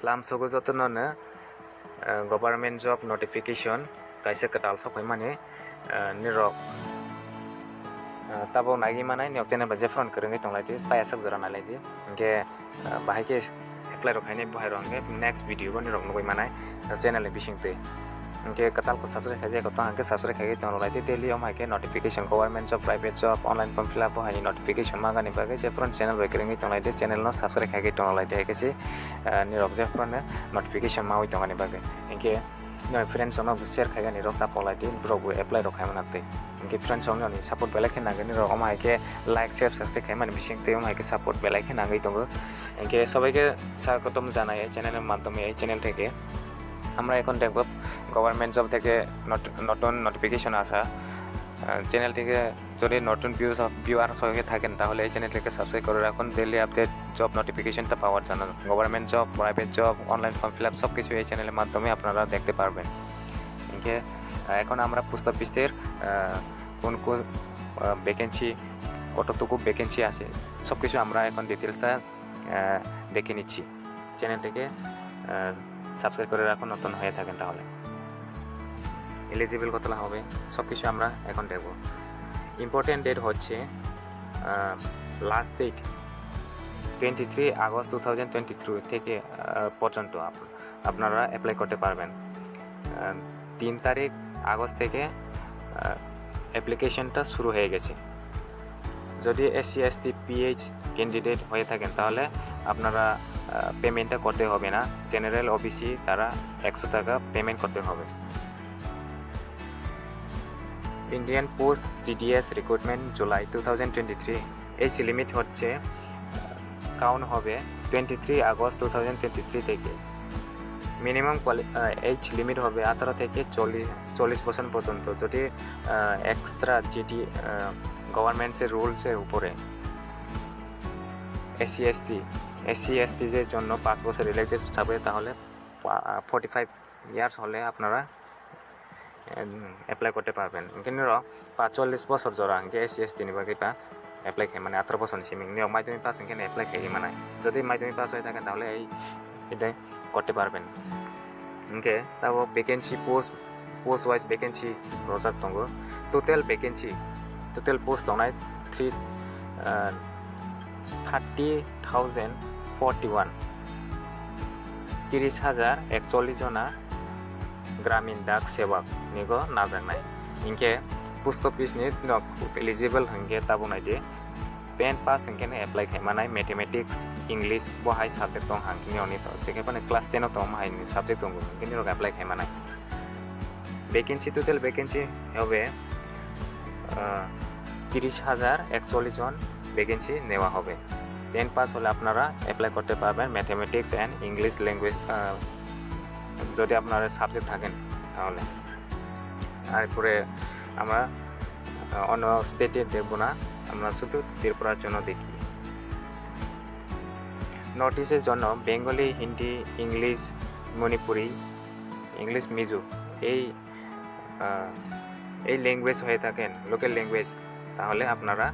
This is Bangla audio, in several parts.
lamsogo jotono government job notification kaisa katal sokai mane nirok tabo nagi manai niok channel ba jephro krengi tonglai paya sak jora nailaidi ke bahai ke apply rok haine bahai rok next video bo nirok nugui manai channel bisingte ke katal ko subscribe khaje ko tang ke subscribe khaje tonglai daily om hai ke notification government job private job online form fill up hai notification magani bage jephro channel ba krengi tonglai channel no subscribe khaje tonglai ke si nirok jephro notification mawi tongani bage ke friends ono share khaga ni rok ta polai tin bro apply rok khai manate inke friends ono ni support belai khe nangani rok omai ke like share subscribe khai mani bising te omai ke support belai khe nangai tongo inke সবাই কে স্বাগতম জানাই এই চ্যানেলের মাধ্যমে এই চ্যানেল থেকে আমরা এখন দেখব গভর্নমেন্ট জব থেকে নতুন নোটিফিকেশন আসা চ্যানেলটিকে যদি নতুন ভিউয়ার হয়ে থাকেন তাহলে এই চ্যানেলটিকে সাবস্ক্রাইব করে রাখুন ডেইলি আপডেট জব নোটিফিকেশনটা পাওয়ার জন্য government job private job online form fill up সব কিছু এই চ্যানেলের মাধ্যমে আপনারা দেখতে পারবেন ইনকে এখন আমরা পোস্ট অফিসের কোন কোন ভ্যাকেন্সি কতটুকু ভ্যাকেন্সি আছে সব কিছু আমরা এখন ডিটেলসে দেখে নিচ্ছি চ্যানেলটিকে সাবস্ক্রাইব করে রাখুন নতুন হয়ে থাকেন তাহলে এলিজিবল কতলা হবে সব কিছু আমরা এখন দেখব ইম্পর্টেন্ট ডেট হচ্ছে লাস্ট ডেট 23 আগস্ট 2023 থেকে পর্যন্ত আপনারা অ্যাপ্লাই করতে পারবেন 3 তারিখ আগস্ট থেকে অ্যাপ্লিকেশনটা শুরু হয়ে গেছে যদি এসসি এসটি পিএইচ ক্যান্ডিডেট হয়ে থাকেন তাহলে আপনারা পেমেন্টটা করতে হবে না জেনারেল ওবিসি তারা 100 টাকা পেমেন্ট করতে হবে Indian post GDS recruitment July 2023 age limit হচ্ছে কাউন্ট হবে 23 আগস্ট 2023 থেকে মিনিমাম এজ লিমিট হবে 18 থেকে 40 বছর পর্যন্ত যদি এক্সট্রা যেটি গভর্নমেন্টের রুলসের উপরে এসসি এসটিদের জন্য 5 বছর এলিজিবল থাকবে তাহলে 45 ইয়ার্স হলে আপনারা অ্যাপ্লাই করতে পারবেন কিন্তু 40 বছর জরা এসসি এসটি নিবাগে বা অ্যাপ্লাই খাই মানে 18 বছর সিমিং নিয়ম মাধ্যমিক পাস এখানে অ্যাপ্লাই খাই মানে যদি মাধ্যমিক পাস হয়ে থাকেন তাহলে এটাই করতে পারবেন ওকে তাও ভ্যাকেন্সি পোস্ট ওয়াইজ ভ্যাকেন্সি রোজাক দङ টোটাল ভ্যাকেন্সি টোটাল পোস্ট দङ 30,041 30,041 जना ग्रामीण डाक सेवक निगो नाजानाय इनके पोस्ट ऑफिस नि एलिजिबल हंगे ताबुनाय दे 10 पास हंगे एप्लाई खायमानाय मैथमेटिक्स इंग्लिश बहाय सब्जेक्ट दं हांनि अनि तो जेखेबाने क्लास 10 तो माहाय सब्जेक्ट दं हंगे रग एप्लाई खायमानाय वैकेंसी टोटल वैकेंसी হবে 30,041 জন वैकेंसी নেওয়া হবে 10 পাস হলে আপনারা অ্যাপ্লাই করতে পারবেন ম্যাথমেটিক্স এন্ড ইংলিশ ল্যাঙ্গুয়েজ যদি আপনারা সাবজেক্ট থাকেন তাহলে আর পরে আমরা অন্য স্টেটে দেখব না আমরা শুধু ত্রিপুরার জন্য দেখি নোটিশের জন্য Bengali Hindi English Manipuri English Mizo এই ল্যাঙ্গুয়েজ হয়ে থাকেন লোকাল ল্যাঙ্গুয়েজ তাহলে আপনারা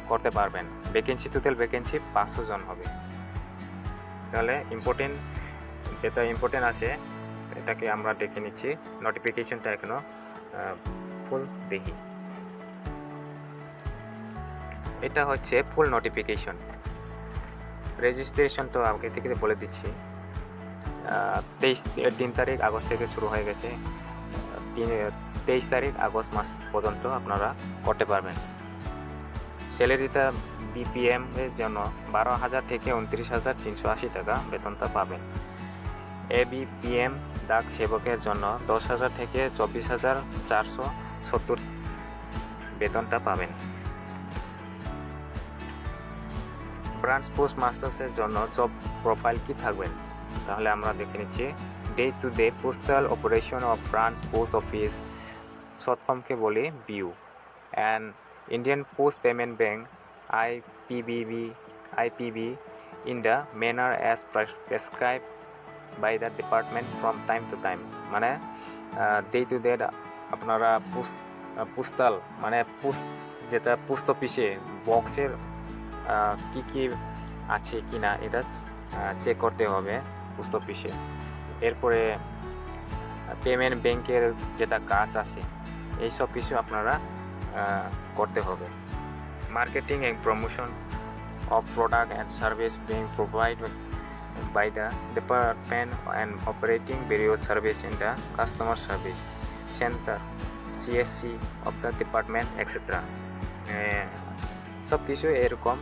করতে পারবেন ভ্যাকেন্সি টোটাল ভ্যাকেন্সি 500 জন হবে তাহলে ইম্পর্টেন্ট যেটা ইম্পর্টেন্ট আছে এটাকে আমরা দেখে নিচ্ছি নোটিফিকেশনটা এখনো ফুল দেখি এটা হচ্ছে ফুল নোটিফিকেশন রেজিস্ট্রেশন তো আগে থেকে বলে দিচ্ছি 3 তারিখ আগস্ট থেকে শুরু হয়ে গেছে 23 তারিখ আগস্ট মাস পর্যন্ত আপনারা করতে পারবেন স্যালারিটা বিপিএম এর জন্য 12,000 থেকে 29,380 টাকা বেতনটা পাবেন এবিপিএম ডাক সেবকের জন্য 10,000 থেকে 24,470 বেতনটা পাবেন ব্রাঞ্চ পোস্ট মাস্টার্সের জন্য জব প্রোফাইল কি থাকবেন তাহলে আমরা দেখে নিচ্ছি day to day postal operation of branch post office short ফর্মকে বলি বিউ and Indian Post Payment Bank IPB in the manner as prescribed by the department from time to time মানে ডে টু ডে আপনারা পোস্টাল মানে পোস্ট যেটা পোস্ট অফিসে বক্সের কি আছে কিনা এটা চেক করতে হবে পোস্ট অফিসে। এরপরে পেমেন্ট ব্যাংকের যেটা কাজ আছে এই সব কিছু আপনারা করতে হবে। Marketing and promotion of product and service being provided by the department and operating various service in the customer service center CSC of the department etc. সব কিছু এরকম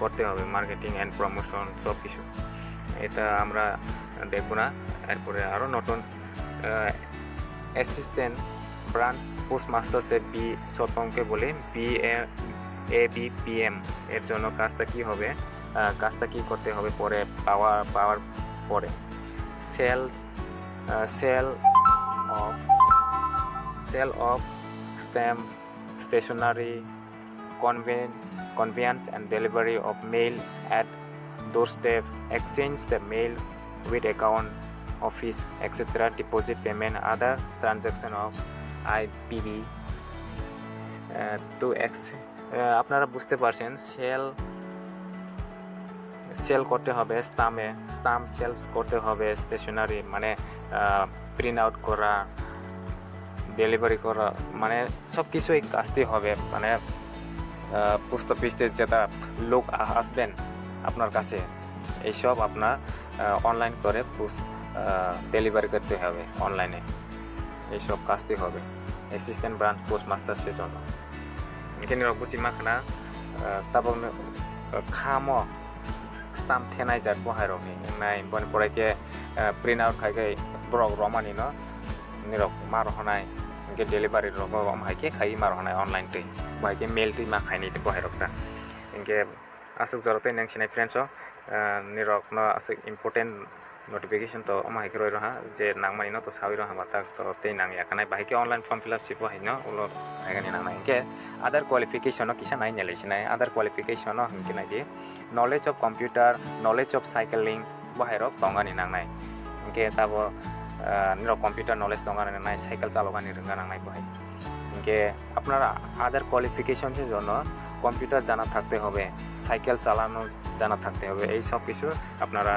করতে হবে মার্কেটিং অ্যান্ড প্রমোশন সব কিছু। এটা আমরা দেখব না। এরপরে আরও নতুন অ্যাসিস্ট্যান্ট ব্রাঞ্চ পোস্টমাস্টার্সে বি শর্ট ফর্মকে বলে ABPM এর জন্য কাজটা কি হবে, কাজটা কি করতে হবে পরে পাওয়ার পরে sale of stamp stationery conveyance and delivery of mail at doorstep, exchange the mail with account office etc. deposit payment other transaction of IPB to আপনারা বুঝতে পারছেন। সেল করতে হবে স্টাম্প সেলস করতে হবে, স্টেশনারি মানে প্রিন্ট আউট করা, ডেলিভারি করা, মানে সব কিছুই কাজতে হবে। মানে পোস্ট অফিসে যেটা লোক আসবেন আপনার কাছে এইসব আপনার অনলাইন করে ডেলিভারি করতে হবে অনলাইনে, এইসব কাজতে হবে অ্যাসিস্ট্যান্ট ব্রাঞ্চ পোস্টমাস্টার সেজন্য। এখানে রকবুচি মাখানা তারপর খামো স্টাম্প থেনাই যাক বহাই রকনি নাই বন পড়াইকে প্রিন্ট আউট খাইকে ব্রক রমানি ন নিরক মার হনাই ইনকে ডেলিভারি রকম হাইকে খাই মার হনাই অনলাইন তৈ বহাইকে মেল তৈ মা খাইনি বহাই রকটা ইনকে আসুক জরতে নাংसिनाय फ्रेंड्स নিরক ন আসুক ইম্পর্টেন্ট নোটিফিকেশন তো আমাকে রই রহা যে নাংমানি ন তো সাবি রহা বাতা তো তেই নাংই আখানাই বাহিকে অনলাइन फॉर्म फिल अप सिपो हाइन उलो हाइगानि नांनाय इनके अदर क्वालिफिकेशन किसा नाय नेलेसिनाय अदर क्वालिफिकेशन हिंके नायदि knowledge of computer knowledge of cycling बाहेरो तंगानि नांनाय इनके ताबो निरो कंप्यूटर नॉलेज तंगानि नांनाय साइकेल चालगानि रोंगा नांनाय बाहाय इनके আপনারা अदर क्वालिफिकेशन এর জন্য কম্পিউটার জানা থাকতে হবে, সাইকেল চালানো জানা থাকতে হবে। এই সব কিছু আপনারা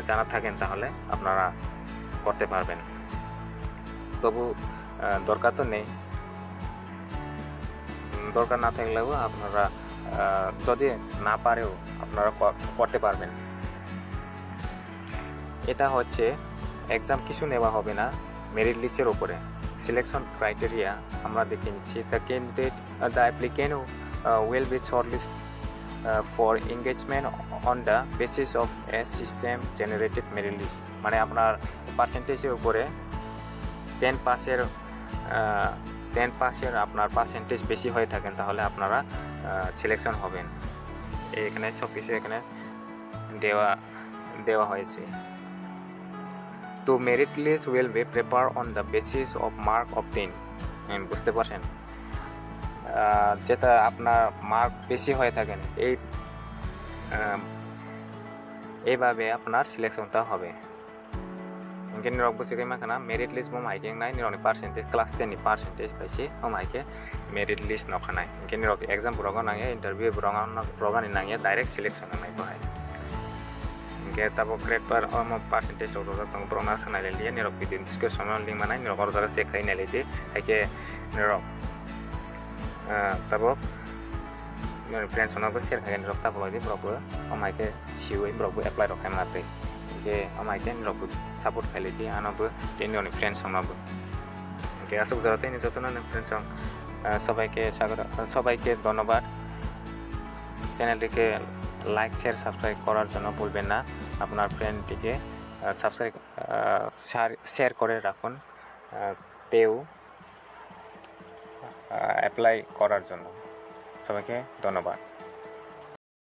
জানা থাকেন তাহলে আপনারা করতে পারবেন। তবু দরকার তো নেই, দরকার না থাকলেও আপনারা যদি না পারেও আপনারা করতে পারবেন। এটা হচ্ছে এক্সাম কিছু নেওয়া হবে না, মেরিট লিস্টের উপরে সিলেকশন ক্রাইটেরিয়া আমরা দেখে নিচ্ছি। The candidate the applicant will be shortlisted for engagement on the basis of a system generated merit list মানে আপনার পার্সেন্টেজের উপরে 10 পাসের আপনার পার্সেন্টেজ বেশি হয়ে থাকেন তাহলে আপনারা সিলেকশন হবেন। এখানে সব কিছু এখানে দেওয়া হয়েছে। তো merit list will be prepared on the basis of mark obtained বুঝতে পারছেন। যেটা আপনার মার্ক বেশি হয়ে থাকেন এইভাবে আপনার সিলেকশনটা হবে। ইনকে নিরক বসে মাখানা মেরিট লিস্ট বম হাইকে নাই নিরনি পার্সেন্টেজ ক্লাস 10 नि পার্সেন্টেজ পাইছে हम हाइके मेरिट लिस्ट नखानाय इनके निरक एग्जाम पुरगन नांगे इंटरव्यू पुरगन नांगे डायरेक्ट सिलेक्शन नांगे बहाय इनके तबो ग्रेड पर हम पार्सेंटेज टोटल तंग प्रोना सनाय लिए निरक भिडियो डिस्क्रिप्शन लिंक मानाय निरक और जगह चेक खाइ नायले दे हाइके निरक तब फ्रेंड्स शेयर खाएंगे निरक तब लगे ब्रॉब हमारे सिवे ब्रॉब एप्लाई रखे माते के हमारे निरक सपोर्ट खाइलाइदि आनब टेनियनि फ्रेंड्स हमनाब के आसुक जरते नि जतन फ्रेंड्स सबाइके धन्यवाद। चैनलটিকে लाइक शेयर सबसक्राइब करार जন্য ভুলবেন না। আপনার ফ্রেন্ডটিকে সাবস্ক্রাইব শেয়ার করে রাখুন তেও অ্যাপ্লাই করার জন্য। সবাইকে ধন্যবাদ।